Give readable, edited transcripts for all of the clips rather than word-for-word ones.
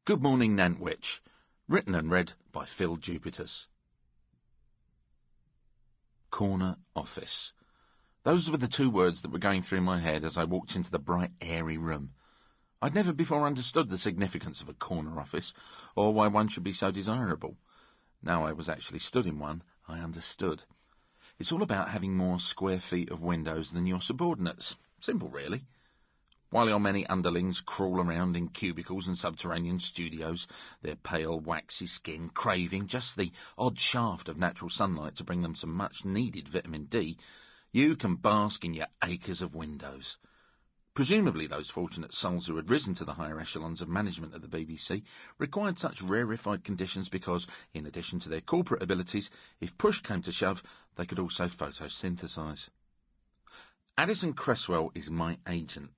Good Morning Nantwich, written and read by Phill Jupitus. Corner office. Those were the two words that were going through my head as I walked into the bright, airy room. I'd never before understood the significance of a corner office, or why one should be so desirable. Now I was actually stood in one, I understood. It's all about having more square feet of windows than your subordinates. Simple, really. While your many underlings crawl around in cubicles and subterranean studios, their pale, waxy skin craving just the odd shaft of natural sunlight to bring them some much-needed vitamin D, you can bask in your acres of windows. Presumably those fortunate souls who had risen to the higher echelons of management at the BBC required such rarefied conditions because, in addition to their corporate abilities, if push came to shove, they could also photosynthesise. Addison Cresswell is my agent.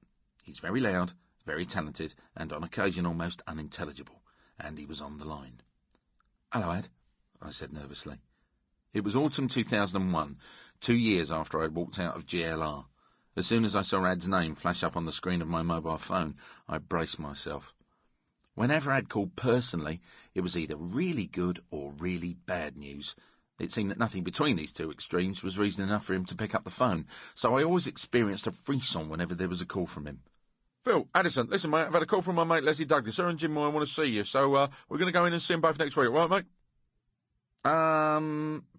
He's very loud, very talented, and on occasion almost unintelligible, and he was on the line. "Hello, Ad," I said nervously. It was autumn 2001, 2 years after I had walked out of GLR. As soon as I saw Ad's name flash up on the screen of my mobile phone, I braced myself. Whenever Ad called personally, it was either really good or really bad news. It seemed that nothing between these two extremes was reason enough for him to pick up the phone, so I always experienced a frisson whenever there was a call from him. "Phil, Addison, listen, mate, I've had a call from my mate Leslie Douglas. Her and Jim Moore want to see you, so we're going to go in and see them both next week, right, mate?"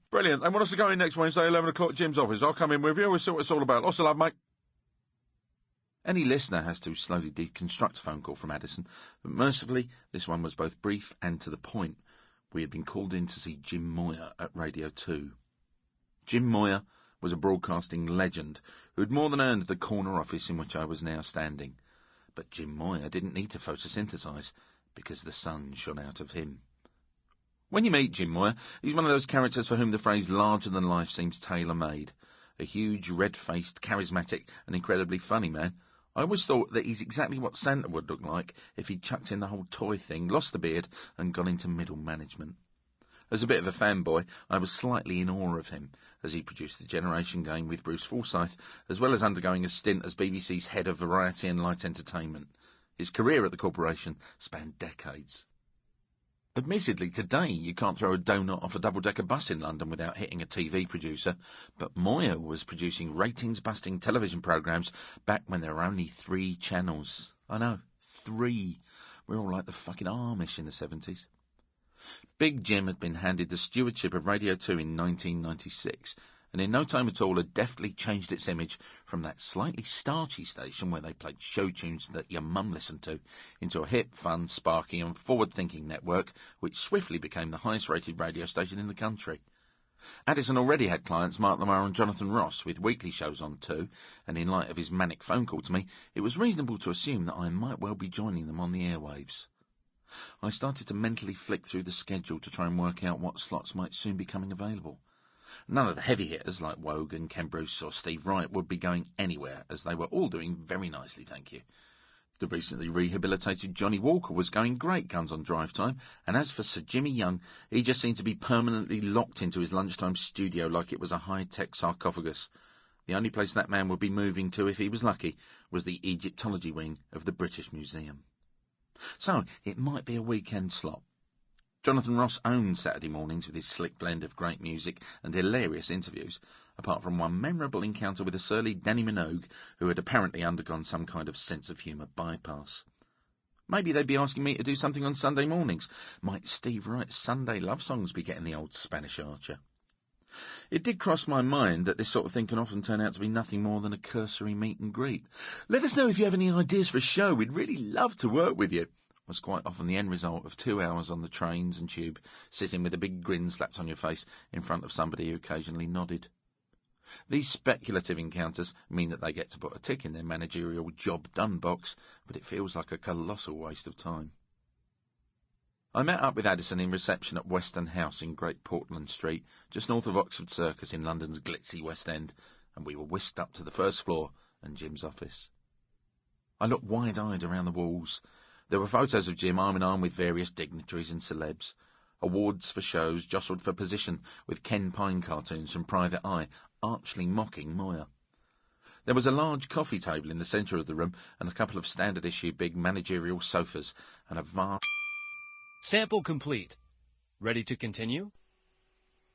Brilliant. They want us to go in next Wednesday, 11 o'clock, Jim's office. I'll come in with you. We'll see what it's all about. Lots of love, mate. Any listener has to slowly deconstruct a phone call from Addison, but mercifully, this one was both brief and to the point. We had been called in to see Jim Moore at Radio 2. Jim Moore was a broadcasting legend who had more than earned the corner office in which I was now standing. But Jim Moore didn't need to photosynthesise, because the sun shone out of him. When you meet Jim Moore, he's one of those characters for whom the phrase larger-than-life seems tailor-made. A huge, red-faced, charismatic and incredibly funny man. I always thought that he's exactly what Santa would look like if he'd chucked in the whole toy thing, lost the beard, and gone into middle management. As a bit of a fanboy, I was slightly in awe of him, as he produced the Generation Game with Bruce Forsyth, as well as undergoing a stint as BBC's head of variety and light entertainment. His career at the corporation spanned decades. Admittedly, today you can't throw a donut off a double-decker bus in London without hitting a TV producer, but Moyer was producing ratings-busting television programmes back when there were only 3 channels. I know, 3. We're all like the fucking Amish in the 70s. Big Jim had been handed the stewardship of Radio 2 in 1996, and in no time at all had deftly changed its image from that slightly starchy station where they played show tunes that your mum listened to, into a hip, fun, sparky and forward-thinking network which swiftly became the highest-rated radio station in the country. Addison already had clients Mark Lamar and Jonathan Ross with weekly shows on 2, and in light of his manic phone call to me, it was reasonable to assume that I might well be joining them on the airwaves. I started to mentally flick through the schedule to try and work out what slots might soon be coming available. None of the heavy hitters like Wogan, Ken Bruce or Steve Wright would be going anywhere, as they were all doing very nicely, thank you. The recently rehabilitated Johnny Walker was going great guns on drive time, and as for Sir Jimmy Young, he just seemed to be permanently locked into his lunchtime studio like it was a high-tech sarcophagus. The only place that man would be moving to, if he was lucky, was the Egyptology wing of the British Museum. So, it might be a weekend slot. Jonathan Ross owned Saturday mornings with his slick blend of great music and hilarious interviews, apart from one memorable encounter with a surly Danny Minogue who had apparently undergone some kind of sense of humour bypass. Maybe they'd be asking me to do something on Sunday mornings. Might Steve Wright's Sunday love songs be getting the old Spanish Archer? It did cross my mind that this sort of thing can often turn out to be nothing more than a cursory meet and greet. "Let us know if you have any ideas for a show. We'd really love to work with you," was quite often the end result of 2 hours on the trains and tube, sitting with a big grin slapped on your face in front of somebody who occasionally nodded. These speculative encounters mean that they get to put a tick in their managerial job done box, but it feels like a colossal waste of time. I met up with Addison in reception at Western House in Great Portland Street, just north of Oxford Circus in London's glitzy West End, and we were whisked up to the first floor and Jim's office. I looked wide-eyed around the walls. There were photos of Jim arm in arm with various dignitaries and celebs. Awards for shows jostled for position with Ken Pine cartoons from Private Eye, archly mocking Moyer. There was a large coffee table in the centre of the room and a couple of standard-issue big managerial sofas and a vast Sample complete. Ready to continue?